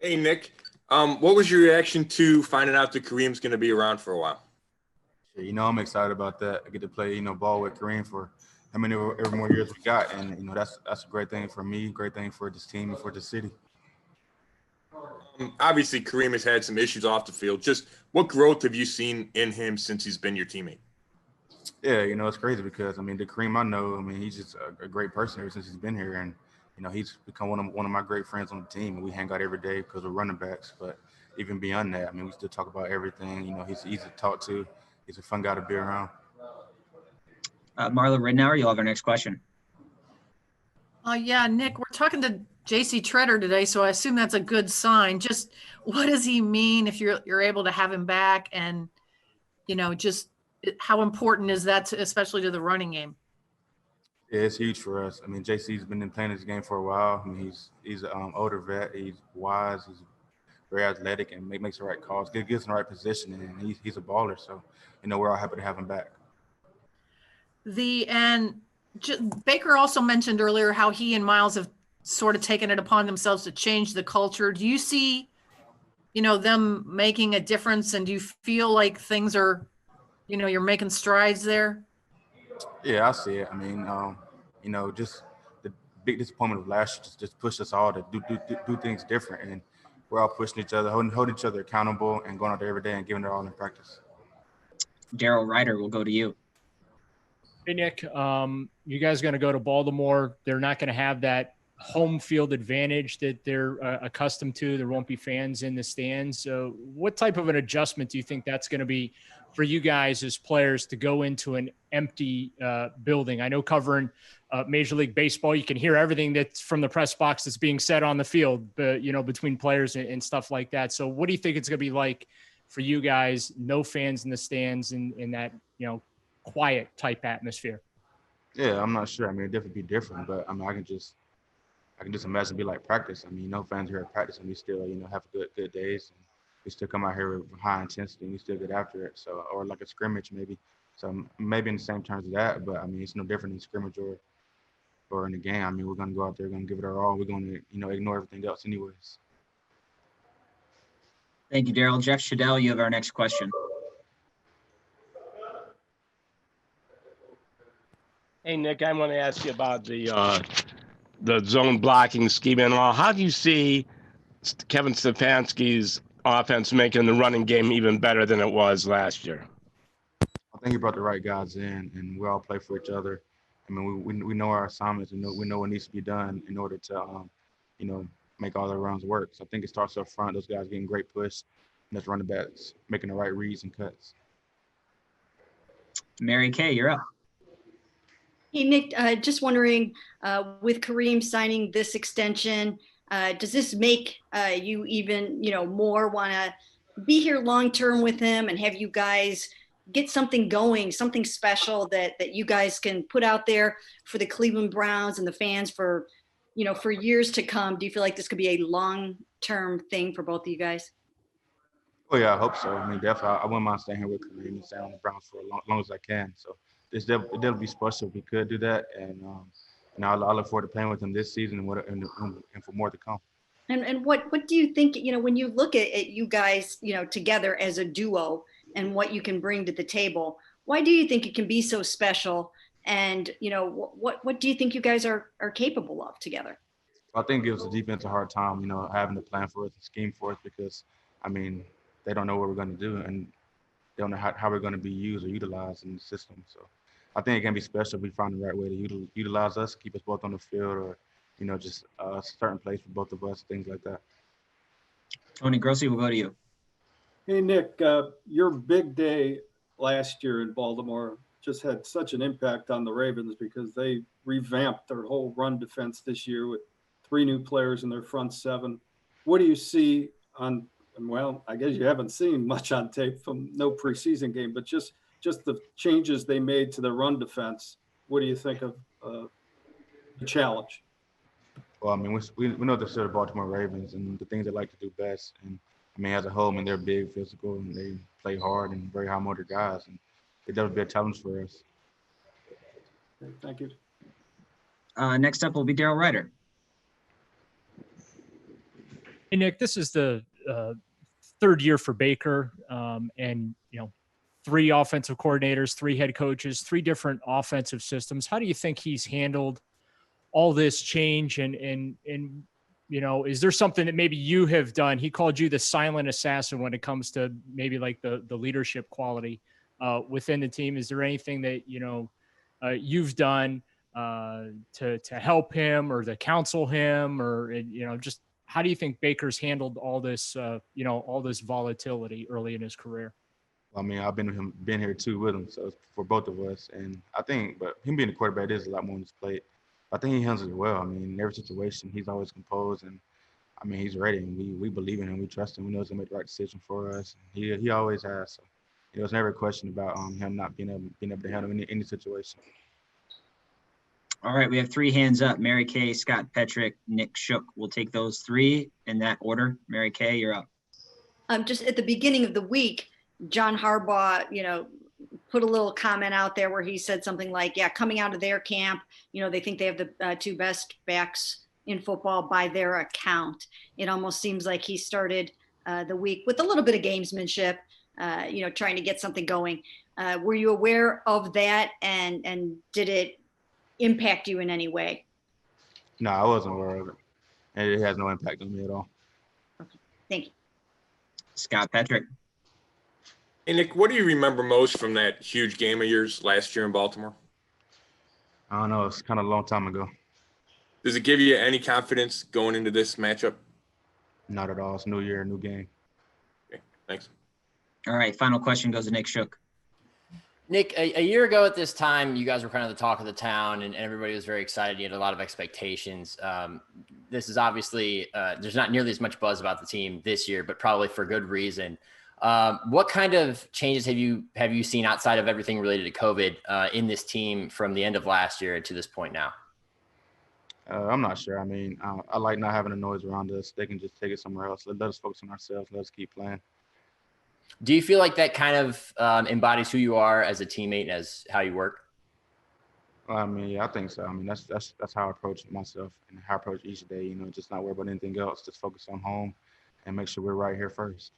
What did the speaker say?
Hey, Nick. What was your reaction to finding out that Kareem's going to be around for a while? Yeah, I'm excited about that. I get to play, ball with Kareem for how many ever more years we got, and that's a great thing for me, great thing for this team and for the city. Obviously, Kareem has had some issues off the field. Just what growth have you seen in him since he's been your teammate? Yeah, it's crazy because the Kareem I know, he's just a great person ever since he's been here, and he's become one of my great friends on the team, and we hang out every day because we're running backs. But even beyond that, we still talk about everything. He's easy to talk to. He's a fun guy to be around. Marla Ridnour, you'll have our next question. Yeah, Nick, we're talking to J.C. Treader today, so I assume that's a good sign. Just what does he mean if you're able to have him back, and just how important is that, especially to the running game? Yeah, it's huge for us. JC's been playing this game for a while. He's an older vet. He's wise. He's very athletic and makes the right calls. Gets in the right position, and he's a baller. So, we're all happy to have him back. Baker also mentioned earlier how he and Miles have sort of taken it upon themselves to change the culture. Do you see, them making a difference, and do you feel like things are, you're making strides there? Yeah, I see it. Just the big disappointment of last year just pushed us all to do things different, and we're all pushing each other, holding each other accountable, and going out there every day and giving it all in practice. Daryl Ryder, we'll go to you. Hey, Nick, you guys are going to go to Baltimore. They're not going to have that home field advantage that they're accustomed to. There won't be fans in the stands. So what type of an adjustment do you think that's going to be for you guys as players to go into an empty building? I know covering Major League Baseball, you can hear everything that's from the press box that's being said on the field, between players and stuff like that. So what do you think it's going to be like for you guys? No fans in the stands in that, quiet type atmosphere. Yeah, I'm not sure. It'd definitely be different, but I can just imagine be like practice. No fans here at practice, and we still, have good days, and we still come out here with high intensity, and we still get after it. So, or like a scrimmage maybe. So maybe in the same terms of that, but it's no different in scrimmage or in the game. We're gonna go out there, gonna give it our all. We're gonna, ignore everything else anyways. Thank you, Daryl. Jeff Shadell, you have our next question. Hey, Nick, I want to ask you about the zone blocking scheme and all. How do you see Kevin Stefanski's offense making the running game even better than it was last year? I think he brought the right guys in, and we all play for each other. We know our assignments, and we know what needs to be done in order to, make all the runs work. So I think it starts up front. Those guys getting great push, and that's running backs making the right reads and cuts. Mary Kay, you're up. Hey, Nick, just wondering, with Kareem signing this extension, does this make you even, more want to be here long-term with him and have you guys get something going, something special that you guys can put out there for the Cleveland Browns and the fans for years to come? Do you feel like this could be a long-term thing for both of you guys? Oh yeah, I hope so. Definitely, I wouldn't mind staying here with Kareem and staying on the Browns for as long as I can. So it'll be special if we could do that, and I look forward to playing with him this season and for more to come. And what do you think? When you look at you guys, together as a duo and what you can bring to the table, why do you think it can be so special? And what do you think you guys are capable of together? I think it gives the defense a hard time, having to plan for us, a scheme for us, because they don't know what we're going to do, and they don't know how we're going to be used or utilized in the system. So I think it can be special if we find the right way to utilize us, keep us both on the field, or just a certain place for both of us, things like that. Tony Grossi, we'll go to you. Hey, Nick, your big day last year in Baltimore just had such an impact on the Ravens because they revamped their whole run defense this year with 3 new players in their front 7. What do you see on? Well, I guess you haven't seen much on tape from no preseason game, but just the changes they made to the run defense. What do you think of the challenge? Well, we know the Baltimore Ravens and the things they like to do best. And as a whole, they're big, physical, and they play hard and very high motor guys. And that would be a challenge for us. Okay, thank you. Next up will be Daryl Ryder. Hey, Nick, this is the third year for Baker, and 3 offensive coordinators, 3 head coaches, 3 different offensive systems. How do you think he's handled all this change? And is there something that maybe you have done? He called you the silent assassin when it comes to maybe like the leadership quality within the team. Is there anything that you've done to help him or to counsel him, or just how do you think Baker's handled all this all this volatility early in his career? I mean, I've been here too with him, so it's for both of us. And I think, but him being a quarterback, there's a lot more on his plate. I think he handles it well. I mean, in every situation, he's always composed, and I mean, he's ready. And we believe in him. We trust him. We know he's gonna make the right decision for us. He always has. So it was never a question about him not being able to handle any situation. All right, we have 3 hands up. Mary Kay, Scott Petrick, Nick Shook. We'll take those 3 in that order. Mary Kay, you're up. Just at the beginning of the week, John Harbaugh, put a little comment out there where he said something like, yeah, coming out of their camp, they think they have the 2 best backs in football by their account. It almost seems like he started the week with a little bit of gamesmanship, trying to get something going. Were you aware of that, and did it impact you in any way? No, I wasn't aware of it. And it has no impact on me at all. Okay. Thank you. Scott Petrick. Hey, Nick, what do you remember most from that huge game of yours last year in Baltimore? I don't know. It's kind of a long time ago. Does it give you any confidence going into this matchup? Not at all. It's a new year, new game. Okay, thanks. All right, final question goes to Nick Shook. Nick, a year ago at this time, you guys were kind of the talk of the town, and everybody was very excited. You had a lot of expectations. This is obviously there's not nearly as much buzz about the team this year, but probably for good reason. What kind of changes have you seen outside of everything related to COVID in this team from the end of last year to this point now? I'm not sure. I mean, I like not having the noise around us. They can just take it somewhere else. Let us focus on ourselves. Let us keep playing. Do you feel like that kind of embodies who you are as a teammate and as how you work? I mean, yeah, I think so. I mean, that's how I approach myself and how I approach each day. Just not worry about anything else. Just focus on home and make sure we're right here first.